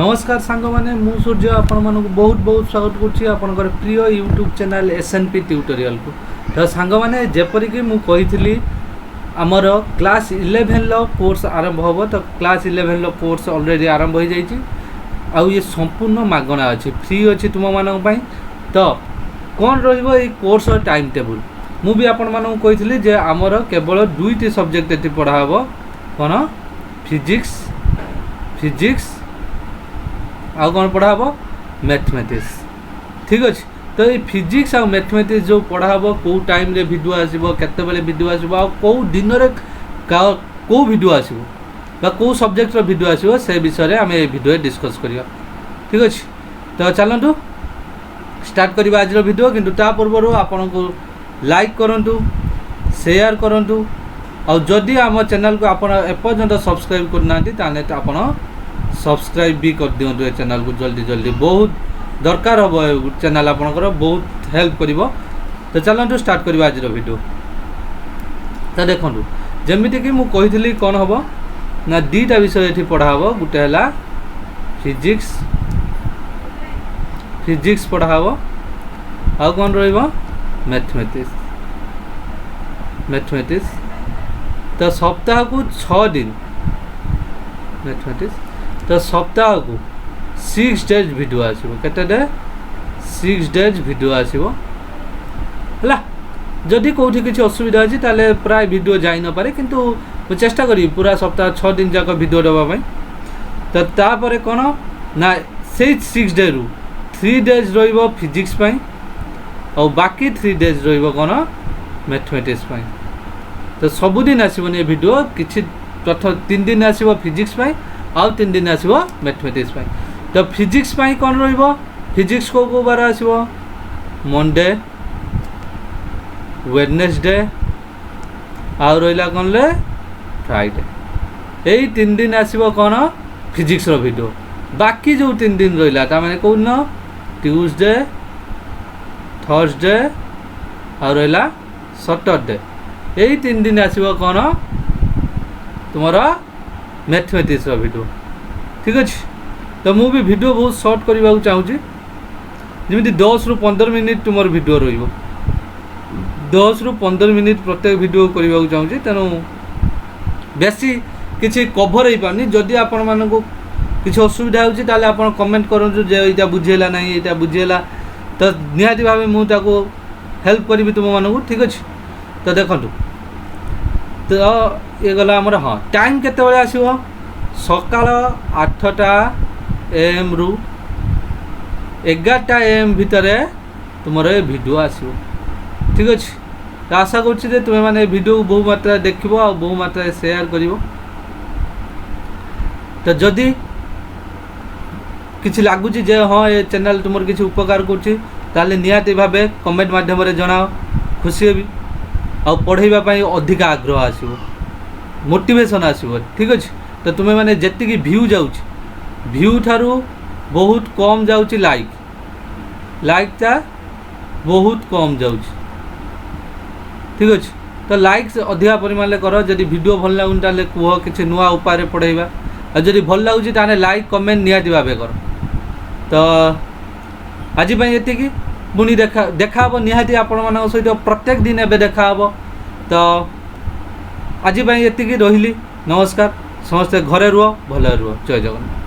नमस्कार सांग मैंने मु सूर्य आपण मानक बहुत बहुत स्वागत करुच्ची आपनकर प्रिय यूट्यूब चैनल SNP ट्यूटोरियल को। तो सांग मैंने जेपरिक मुझे आमर क्लास 11 लो कोर्स आरंभ हम तो क्लास 11 लो कोर्स ऑलरेडी आरंभ हो जाइए आउ ये संपूर्ण मागणा अच्छी फ्री अच्छी तुम मानक तो कौन रहिबो ये कोर्स टाइम टेबल मु भी आपण मानक कही जे आमर केवल दुईटी सब्जेक्ट ये पढ़ा हम कौन फिजिक्स आउ कौन पढ़ा हम मैथमेटिक्स। ठीक अच्छे तो ये फिजिक्स आ मैथमेटिक्स जो पढ़ा हम कौ टाइम रे वीडियो आसो केते वीडियो आसो आ कौ दिन रे कौ वीडियो आसो कौ सब्जेक्ट वीडियो आसो से विषय आम ये वीडियो डिस्कस करिया। ठीक अच्छे तो चलतु स्टार्ट करवा आज वीडियो किंतु ता पूर्व आपन को लाइक करंतु शेयर करंतु और जदि आम चैनल को आप एपर्यंत सब्सक्राइब करना ताने आपन सब्सक्राइब भी कर दिंतु चैनल को जल्दी जल्दी बहुत दरकार हम चैनल आपंकर बहुत हेल्प कर। तो चलतु स्टार्ट करवा आज वीडियो। तो देखो जमीती कि मुझे कौन हम ना दीटा विषय ये पढ़ा हम गोटे है फिजिक्स पढ़ा हम आउ कौन मैथमेटिक्स तो सप्ताह को 6 दिन मैथमेटिक्स तो सप्ताह को 6 डेज वीडियो आसो केते 6 डेज वीडियो आसो है। जदि कौटी किसी असुविधा अच्छी ताले प्राय वीडियो जाई न पारे किंतु चेष्टा करी पूरा सप्ताह 6 दिन जाक वीडियो देवा तो तापर कौन ना से 6 डे रु 3 डेज रहिबो फिजिक्स पई और बाकी 3 डेज रहिबो कौन मैथमेटिक्स पई। तो सबुदिन आसबनी ये वीडियो किसी प्रथम 3 दिन आसो फिजिक्स पई आउ 3 दिन आसो मैथमेटिक्स पई। तो फिजिक्स पई कौन रहिबो फिजिक्स को बार आसो मंडे वेडनेसडे आउ रहिला कौन ले फ्राइडे यही 3 दिन आसो कौन फिजिक्स रो वीडियो। बाकी जो 3 दिन रहिला ता माने कौन ट्यूसडे थर्सडे आउ रहिला सैटरडे यही 3 दिन आसो कौन तुम्हारा मैथमेटिक्स वीडियो। ठीक अच्छे तो मुझे वीडियो बहुत सर्ट करने चाहूँगी जमी 10 रु 15 मिनिट तुम वीडियो रो 10 रु 15 मिनिट प्रत्येक वीडियो करने चाहूँगी तेणु बेसी किसी कभर हो पारनी। जदि आपण मानक किसी असुविधा होती आप कमेंट करूँ जे यहाँ बुझेगा ना यहाँ बुझेगा तो निहाती भाव मुझे हेल्प करी तुम मानक। ठीक अच्छे तो देखो तो ये गला आमर हाँ टाइम केते आसो सकाल 8टा AM रु 11टा AM भितर तुम वीडियो आसो। ठीक अच्छे तो आशा करुँचे तुम्हें मैंने वीडियो को बहु मात्रा देख और बहु मात्रा शेयर कर। तो जदि किसी लगुच हाँ ये चैनल तुम किसी उपकार कर निहाती भाव कमेंट मध्यम जनाओ खुशी हेबी आ पढ़ाई अधिक आग्रह आसो मोटिवेशन आसो। ठीक अच्छे तो तुम्हें मैंने जी भ्यू जाऊँ भ्यू ठारू बहुत कम जाऊँ लाइकटा बहुत कम जाऊँ। ठीक अच्छे तो लाइक अधिका परिमाण कर जदि वीडियो भल लगुन ताले कह किसी नुआ उपाय पढ़ाइबा और जदि भल लगुच लाइक कमेंट निहाती भाव कर। तो आज ये पुणी देखा निहाती आपण मान सहित प्रत्येक दिन एवं देखा तो आज ये रही। नमस्कार समस्ते घरे रुह भले रुह जय जगन्नाथ।